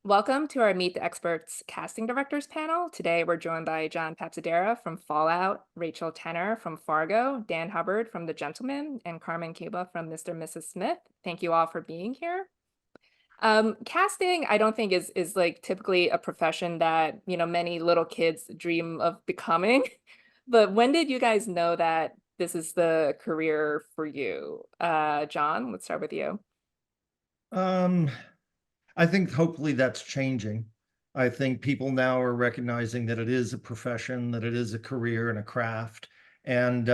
Welcome to our Meet the Experts Casting Directors panel. Today we're joined by John Papsidera from Fallout, Rachel Tenner from Fargo, Dan Hubbard from The Gentleman, and Carmen Cuba from Mr. and Mrs. Smith. Thank you all for being here. Casting, I don't think is like typically a profession that, many little kids dream of becoming. But when did you guys know that this is the career for you? John, let's start with you. Um, I think hopefully that's changing. I think people now are recognizing that it is a profession, that it is a career and a craft, and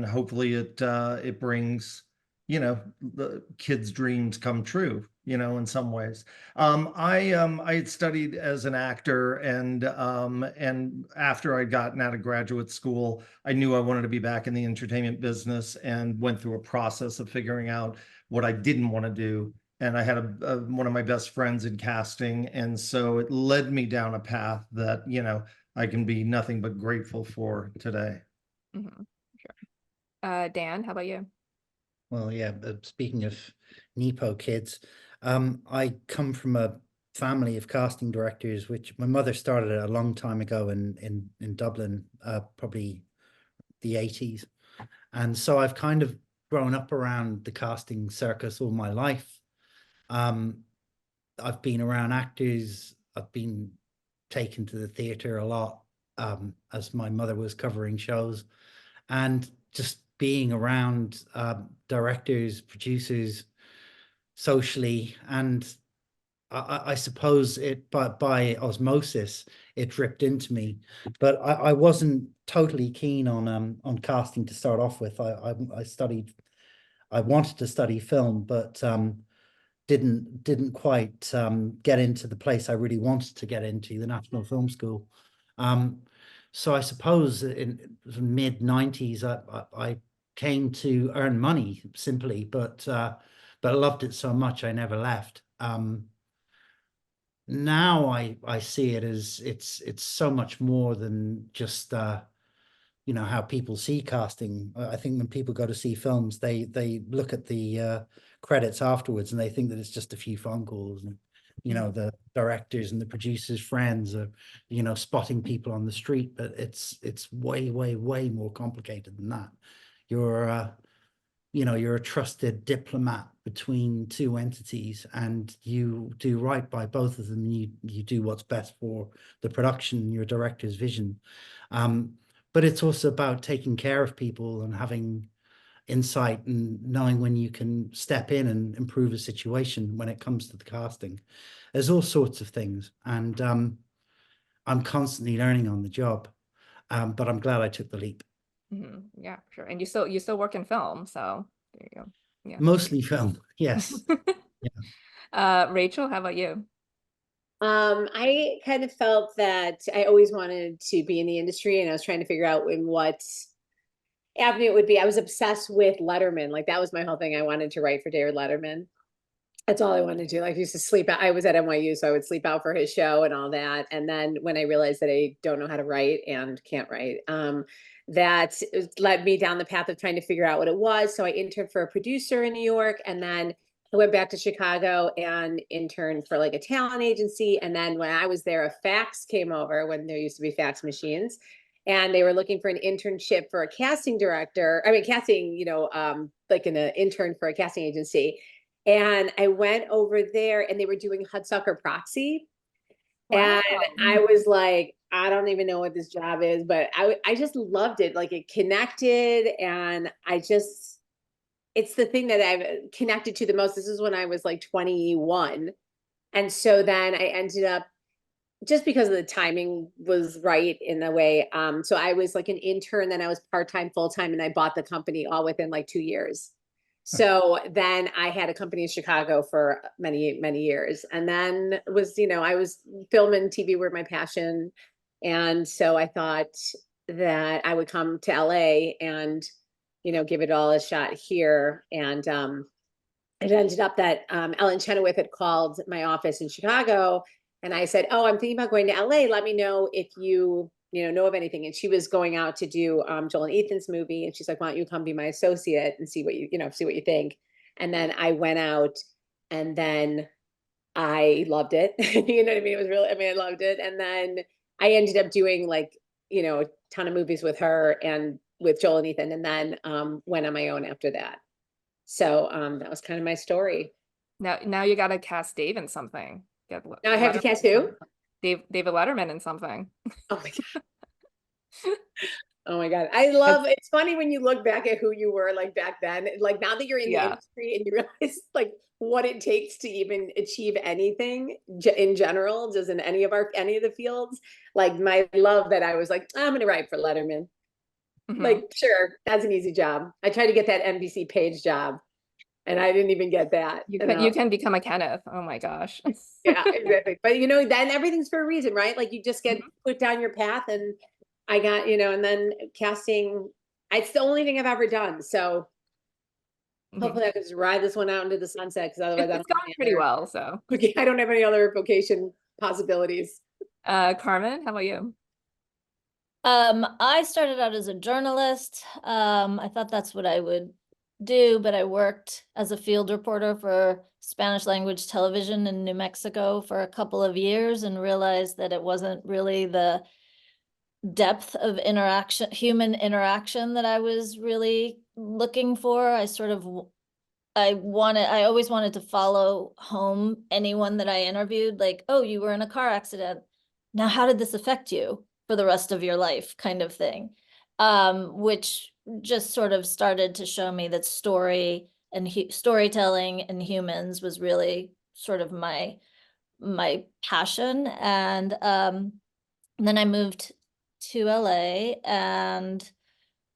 hopefully it brings, the kids' dreams come true, in some ways. I had studied as an actor, and after I'd gotten out of graduate school, I knew I wanted to be back in the entertainment business and went through a process of figuring out what I didn't want to do, and I had one of my best friends in casting, and so it led me down a path that I can be nothing but grateful for today. Sure. Dan, how about you? Well, yeah, speaking of Nepo kids, I come from a family of casting directors, which my mother started a long time ago in Dublin, probably the 80s. And so I've kind of grown up around the casting circus all my life. I've been around actors. I've been taken to the theater a lot, as my mother was covering shows, and just being around directors, producers, socially, and I suppose it by osmosis it dripped into me. But I wasn't totally keen on casting to start off with. I wanted to study film, but didn't quite get into the place I really wanted to get into, the National Film School. So I suppose in the mid 90s, I came to earn money simply, but I loved it so much I never left. Now I see it as it's so much more than just how people see casting. I think when people go to see films, they look at the credits afterwards and they think that it's just a few phone calls, and the directors and the producers' friends are spotting people on the street, but it's way more complicated than that. You're you're a trusted diplomat between two entities, and you do right by both of them. You do what's best for the production, your director's vision. But it's also about taking care of people and having insight and knowing when you can step in and improve a situation when it comes to the casting. There's all sorts of things, and I'm constantly learning on the job. But I'm glad I took the leap. Yeah, sure. And you still work in film, so there you go. Yeah. Mostly film, yes. Yeah. Rachel, how about you? I kind of felt that I always wanted to be in the industry, and I was trying to figure out in what avenue it would be. I was obsessed with Letterman. Like that was my whole thing. I wanted to write for David Letterman. That's all I wanted to do. Like I used to sleep out. I was at NYU, so I would sleep out for his show and all that. And then when I realized that I don't know how to write and can't write, that led me down the path of trying to figure out what it was. So I interned for a producer in New York, and then I went back to Chicago and interned for like a talent agency. And then when I was there, a fax came over when there used to be fax machines, and they were looking for an internship for a casting director. I mean, casting, like an intern for a casting agency. And I went over there and they were doing Hudsucker Proxy. Wow. And I was like, I don't even know what this job is, but I just loved it. Like it connected, and it's the thing that I've connected to the most. This is when I was like 21. And so then I ended up, just because of the timing was right in a way. So I was like an intern, then I was part-time, full-time, and I bought the company all within like 2 years. So then I had a company in Chicago for many years. And then I was film and TV were my passion. And so I thought that I would come to LA and, give it all a shot here. And it ended up that Ellen Chenoweth had called my office in Chicago. And I said, oh, I'm thinking about going to LA. Let me know if you know of anything. And she was going out to do Joel and Ethan's movie. And she's like, why don't you come be my associate and see what you think. And then I went out, and then I loved it. You know what I mean? It was really, I mean, I loved it. And then I ended up doing like, you know, a ton of movies with her and with Joel and Ethan, and then went on my own after that. So that was kind of my story. Now you gotta cast Dave in something. Get Now I have to Letterman cast in who? something. David Letterman in something. Oh my God. Oh my God. I love, it's funny when you look back at who you were like back then, like now that you're in the Yeah. industry and you realize like what it takes to even achieve anything in general, just in any of the fields. Like my love that I was like, I'm going to write for Letterman. Mhm. Like, sure, that's an easy job. I tried to get that NBC page job and I didn't even get that. You can become a Kenneth. Oh my gosh. Yeah, exactly. But you know, then everything's for a reason, right? Like you just get Mhm. put down your path, and I got, you know, and then casting, it's the only thing I've ever done. So Mhm. hopefully I can just ride this one out into the sunset, because otherwise I It's don't have going any pretty other, well, so. okay, I don't have any other vocation possibilities. Carmen, how about you? I started out as a journalist. I thought that's what I would do, but I worked as a field reporter for Spanish language television in New Mexico for a couple of years and realized that it wasn't really the depth of interaction, human interaction that I was really looking for. I always wanted to follow home anyone that I interviewed, like, oh, you were in a car accident. Now, how did this affect you for the rest of your life, kind of thing? Which just sort of started to show me that storytelling and humans was really sort of my passion. And then I moved to LA, and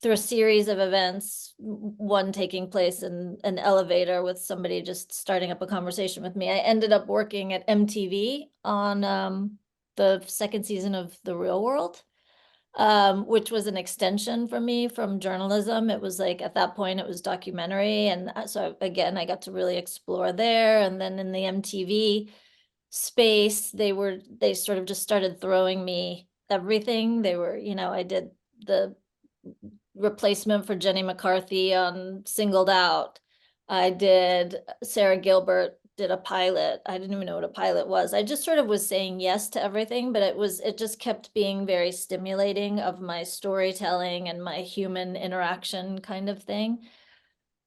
through a series of events, one taking place in an elevator with somebody just starting up a conversation with me, I ended up working at MTV on the second season of The Real World, which was an extension for me from journalism. It was like, at that point, it was documentary. And so again, I got to really explore there. And then in the MTV space, they sort of just started throwing me everything. They were, you know, I did the replacement for Jenny McCarthy on Singled Out. I did, Sarah Gilbert did a pilot. I didn't even know what a pilot was. I just sort of was saying yes to everything, but it just kept being very stimulating of my storytelling and my human interaction kind of thing.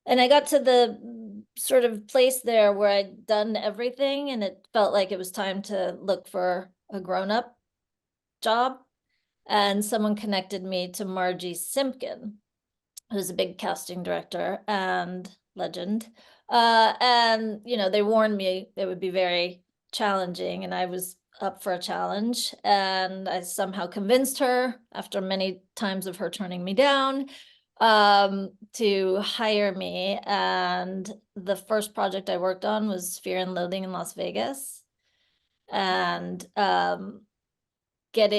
And I got to the sort of place there where I'd done everything, and it felt like it was time to look for a grown-up job. And someone connected me to Margie Simpkin, who's a big casting director and legend. And, you know, they warned me it would be very challenging, and I was up for a challenge. And I somehow convinced her, after many times of her turning me down, to hire me. And the first project I worked on was Fear and Loathing in Las Vegas. And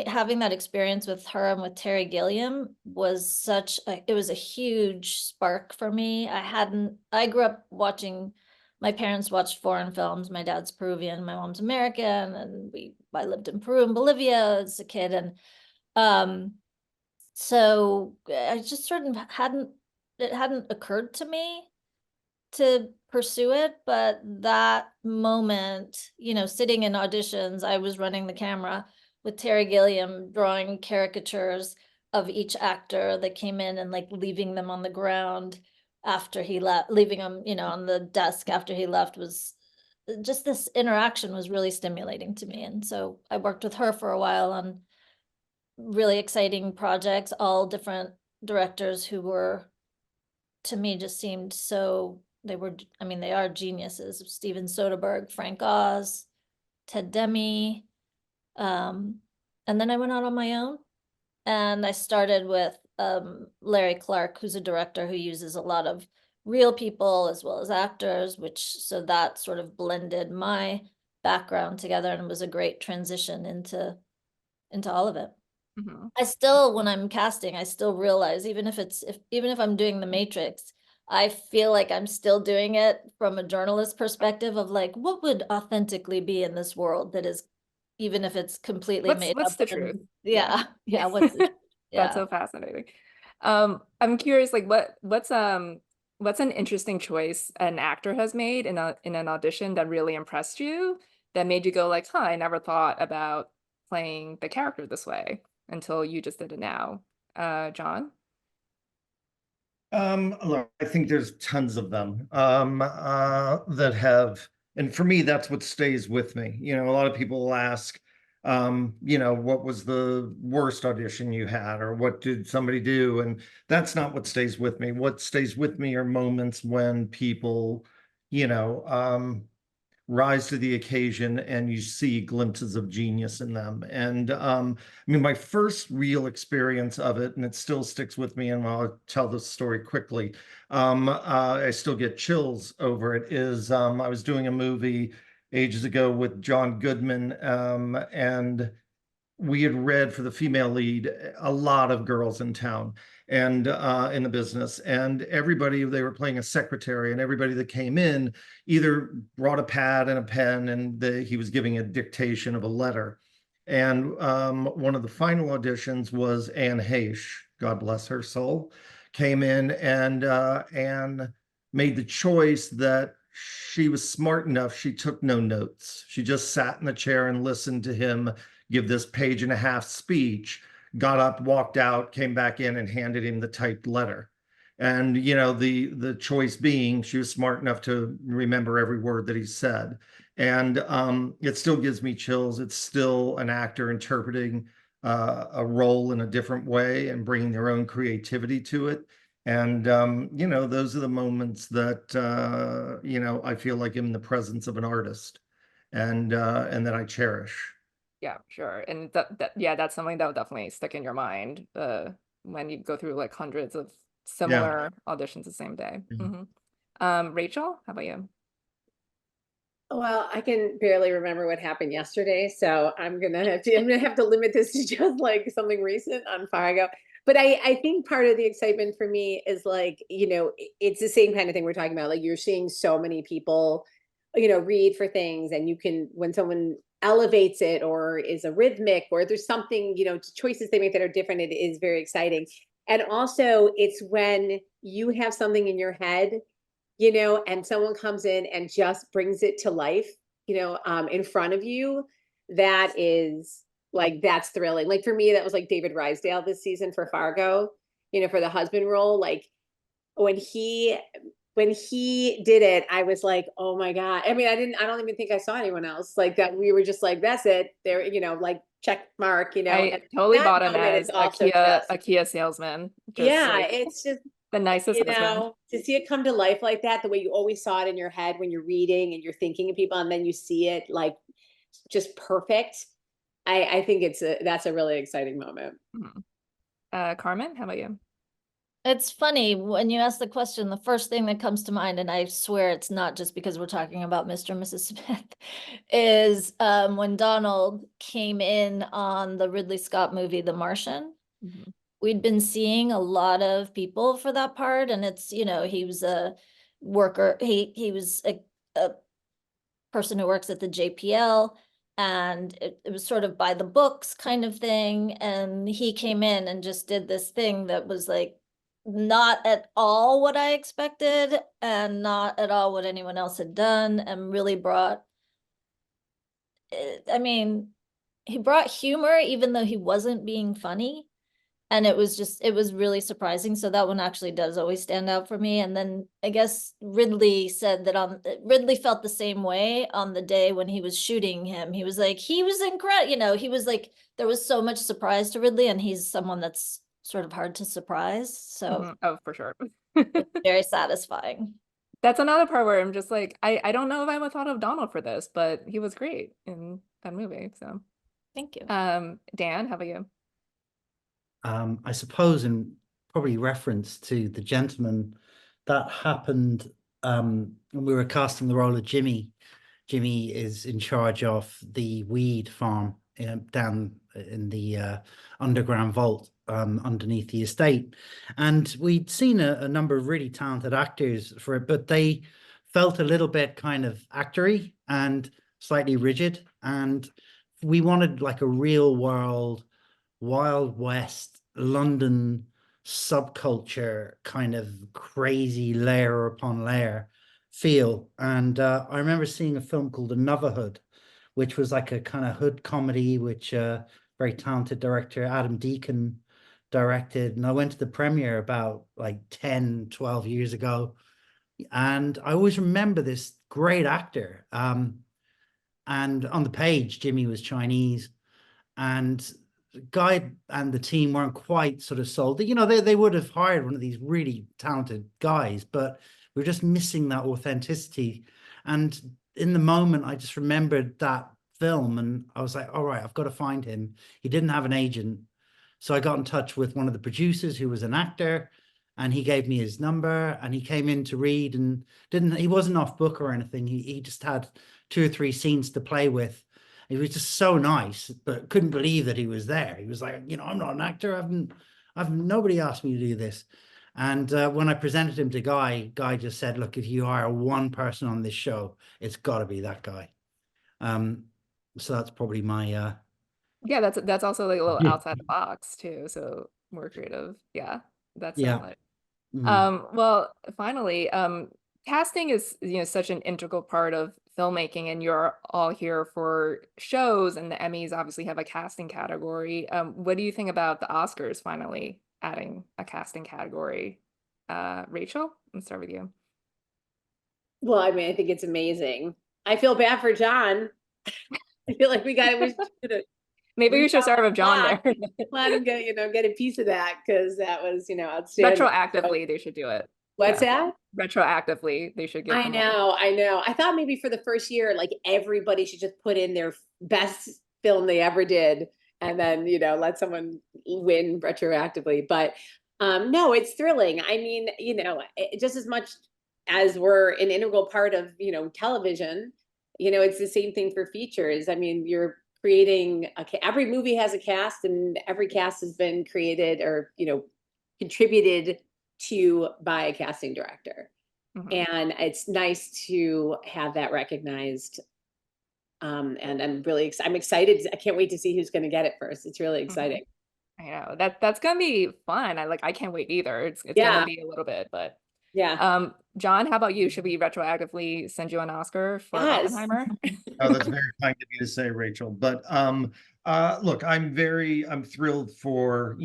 having that experience with her and with Terry Gilliam was it was a huge spark for me. I grew up watching, my parents watched foreign films. My dad's Peruvian, my mom's American, and I lived in Peru and Bolivia as a kid. And so I just sort of it hadn't occurred to me to pursue it, but that moment, you know, sitting in auditions, I was running the camera with Terry Gilliam, drawing caricatures of each actor that came in and like leaving them on the ground after he left, leaving them, you know, on the desk after he left. Was just, this interaction was really stimulating to me. And so I worked with her for a while on really exciting projects, all different directors who were, to me, just seemed so, they are geniuses. Steven Soderbergh, Frank Oz, Ted Demme. And then I went out on my own, and I started with Larry Clark, who's a director who uses a lot of real people as well as actors, so that sort of blended my background together, and was a great transition into all of it. Mhm. I still, when I'm casting, I still realize, even if I'm doing The Matrix, I feel like I'm still doing it from a journalist perspective of like, what would authentically be in this world that is, even if it's completely made What's up. the truth? Yeah. What's the truth? That's Yeah. so fascinating. I'm curious, like what's an interesting choice an actor has made in an audition that really impressed you? that made you go like, huh, I never thought about playing the character this way until you just did it now? John? Look, I think there's tons of them that have, and for me, that's what stays with me. You know, a lot of people will ask, you know, what was the worst audition you had, or what did somebody do? And that's not what stays with me. What stays with me are moments when people, you know, rise to the occasion and you see glimpses of genius in them. And I mean, my first real experience of it, and it still sticks with me, and I'll tell this story quickly. I still get chills over it, is I was doing a movie ages ago with John Goodman, and we had read for the female lead a lot of girls in town and in the business, and everybody, they were playing a secretary, and everybody that came in either brought a pad and a pen, and he was giving a dictation of a letter. And one of the final auditions was Anne Heche, God bless her soul, came in and made the choice that she was smart enough, she took no notes. She just sat in the chair and listened to him give this 1.5-page speech, got up, walked out, came back in, and handed him the typed letter. And, you know, the choice being, she was smart enough to remember every word that he said. And it still gives me chills. It's still an actor interpreting a role in a different way and bringing their own creativity to it. And, you know, those are the moments that, you know, I feel like I'm in the presence of an artist, and that I cherish. Yeah, sure. And yeah, that's something that will definitely stick in your mind when you go through like hundreds of similar auditions the same day. Rachel, how about you? Well, I can barely remember what happened yesterday, so I'm gonna have to limit this to just like something recent on Fargo. But I think part of the excitement for me is like, you know, it's the same kind of thing we're talking about. Like, you're seeing so many people, you know, read for things, and you can, when someone elevates it or is a rhythmic, or there's something, you know, choices they make that are different, it is very exciting. And also it's when you have something in your head, you know, and someone comes in and just brings it to life, you know, in front of you, that is like, that's thrilling. Like for me, that was like David Rysdale this season for Fargo, you know, for the husband role. Like when he did it, I was like, oh my God. I mean, I don't even think I saw anyone else like that. We were just like, that's it. There, you know, like check mark, you know. I And totally that bought him moment as is also just, a Kia salesman. Just yeah, like it's just, the nicest you husband. know, to see it come to life like that, the way you always saw it in your head when you're reading and you're thinking of people, and then you see it like just perfect. I think that's a really exciting moment. Carmen, how about you? It's funny when you ask the question, the first thing that comes to mind, and I swear it's not just because we're talking about Mr. and Mrs. Smith, is when Donald came in on the Ridley Scott movie, The Martian. We'd been seeing a lot of people for that part, and it's, you know, he was a worker, he was a person who works at the JPL, and it was sort of by the books kind of thing, and he came in and just did this thing that was like not at all what I expected and not at all what anyone else had done, and really brought, I mean, he brought humor even though he wasn't being funny. And it was really surprising. So that one actually does always stand out for me. And then I guess Ridley said that Ridley felt the same way on the day when he was shooting him. He was like, he was incredible. You know, he was like, there was so much surprise to Ridley, and he's someone that's sort of hard to surprise. So Oh, for sure. it's very satisfying. That's another part where I'm just like, I don't know if I would have thought of Donald for this, but he was great in that movie. So Thank you. Dan, how about you? I suppose in probably reference to The Gentleman, that happened when we were casting the role of Jimmy. Jimmy is in charge of the weed farm down in the underground vault underneath the estate. And we'd seen a number of really talented actors for it, but they felt a little bit kind of actory and slightly rigid. And we wanted like a real world, Wild West, London subculture kind of crazy layer upon layer feel. And I remember seeing a film called Anotherhood, which was like a kind of hood comedy, which very talented director Adam Deacon directed. And I went to the premiere about like 10, 12 years ago. And I always remember this great actor. And on the page, Jimmy was Chinese. And Guy and the team weren't quite sort of sold. You know, they would have hired one of these really talented guys, but we're just missing that authenticity. And in the moment, I just remembered that film and I was like, all right, I've got to find him. He didn't have an agent. So I got in touch with one of the producers who was an actor, and he gave me his number, and he came in to read, and he wasn't off book or anything. He just had 2 or 3 scenes to play with. He was just so nice, but couldn't believe that he was there. He was like, you know, I'm not an actor. I've nobody asked me to do this. And when I presented him to Guy just said, look, if you hire one person on this show, it's got to be that guy. So that's probably my Yeah, that's also like a little Yeah. outside the box too. So more creative. Yeah, that's Yeah. definitely. mm, Well, finally, casting is, you know, such an integral part of filmmaking, and you're all here for shows, and the Emmys obviously have a casting category. What do you think about the Oscars finally adding a casting category? Rachel, let's start with you. Well, I mean, I think it's amazing. I feel bad for John. I feel like we should Maybe we should start with John there. let him get a piece of that, because that was, outstanding. Retroactively, they should do it. What's Yeah. that? Retroactively, they should give I them know. I thought maybe for the first year, like everybody should just put in their best film they ever did, and then let someone win retroactively. But no, it's thrilling. I mean, just as much as we're an integral part of television, it's the same thing for features. I mean, you're creating every movie has a cast, and every cast has been created or contributed to by a casting director. And it's nice to have that recognized. And I'm excited. I can't wait to see who's going to get it first. It's really exciting. I know that's gonna be fun. I can't wait either. It's Yeah. gonna be a little bit, but Yeah. John, how about you? Should we retroactively send you an Oscar for Yes. Oppenheimer? Oh, that's very kind of you to say, Rachel. But look, I'm thrilled for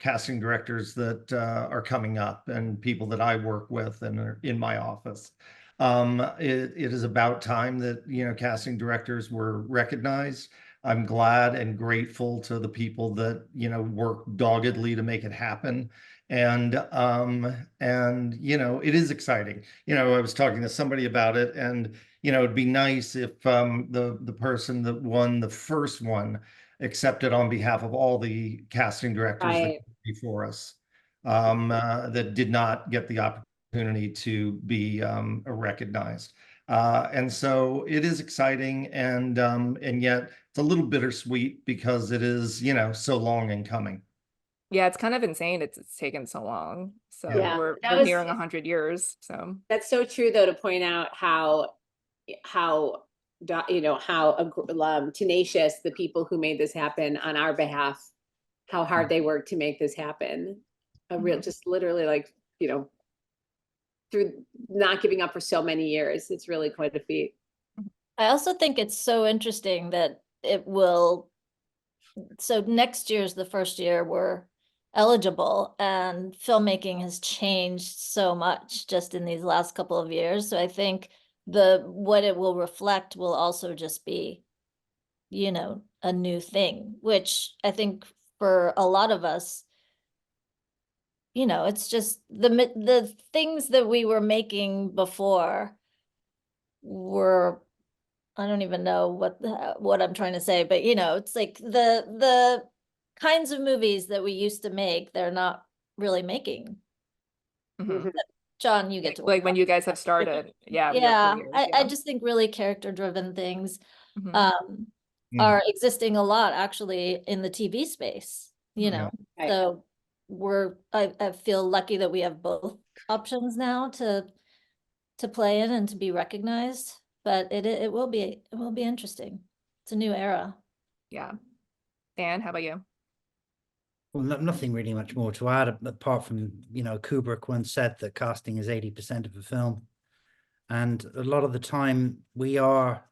casting directors that are coming up and people that I work with and are in my office. It is about time that casting directors were recognized. I'm glad and grateful to the people that work doggedly to make it happen. And it is exciting. I was talking to somebody about it, and it'd be nice if the person that won the first one accepted on behalf of all the casting directors Right. before us that did not get the opportunity to be recognized. And so it is exciting, and yet it's a little bittersweet because it is so long in coming. Yeah, it's kind of insane. It's taken so long. So Yeah. we're That was- nearing 100 years. So That's so true, though, to point out how tenacious the people who made this happen on our behalf, how hard they worked to make this happen. Just literally through not giving up for so many years. It's really quite a feat. I also think it's so interesting that so next year's the first year we're eligible, and filmmaking has changed so much just in these last couple of years. So I think what it will reflect will also just be, a new thing, which I think for a lot of us, it's just the things that we were making before were, I don't even know what I'm trying to say, but it's like the kinds of movies that we used to make, they're not really making. John, you get to like when you guys have started. Yeah. with your Yeah, careers, I just think really character-driven things Mhm. are existing a lot actually in the TV space, Yeah. Right. so I feel lucky that we have both options now to play in and to be recognized, but it will be interesting. It's a new era. Yeah. Dan, how about you? Well, nothing really much more to add apart from, Kubrick once said that casting is 80% of a film. And a lot of the time we are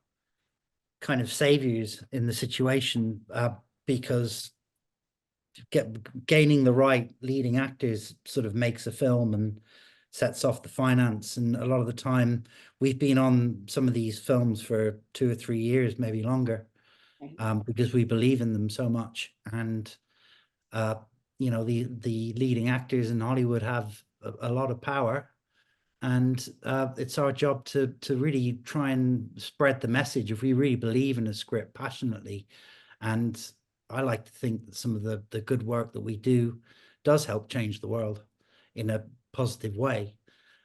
kind of saviors in the situation, because gaining the right leading actors sort of makes a film and sets off the finance. And a lot of the time we've been on some of these films for 2 or 3 years, maybe longer, because we believe in them so much. And you know, the leading actors in Hollywood have a lot of power, and it's our job to really try and spread the message if we really believe in a script passionately. And I like to think that some of the good work that we do does help change the world in a positive way.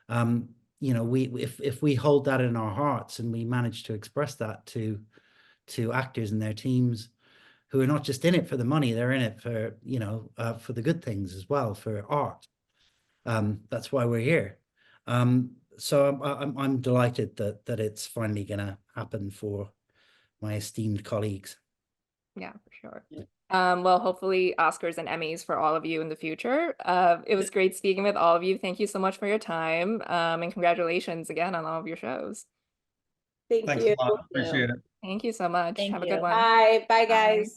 You know, if we hold that in our hearts and we manage to express that to actors and their teams, who are not just in it for the money, they're in it for, you know, for the good things as well, for art. That's why we're here. So I'm delighted that it's finally gonna happen for my esteemed colleagues. Yeah, for sure. Well, hopefully Oscars and Emmys for all of you in the future. It was great speaking with all of you. Thank you so much for your time. And congratulations again on all of your shows. Thank Thanks you. a lot. Appreciate it. Thank you so much. Thank Have a you. good one. Bye. Bye, Bye. guys.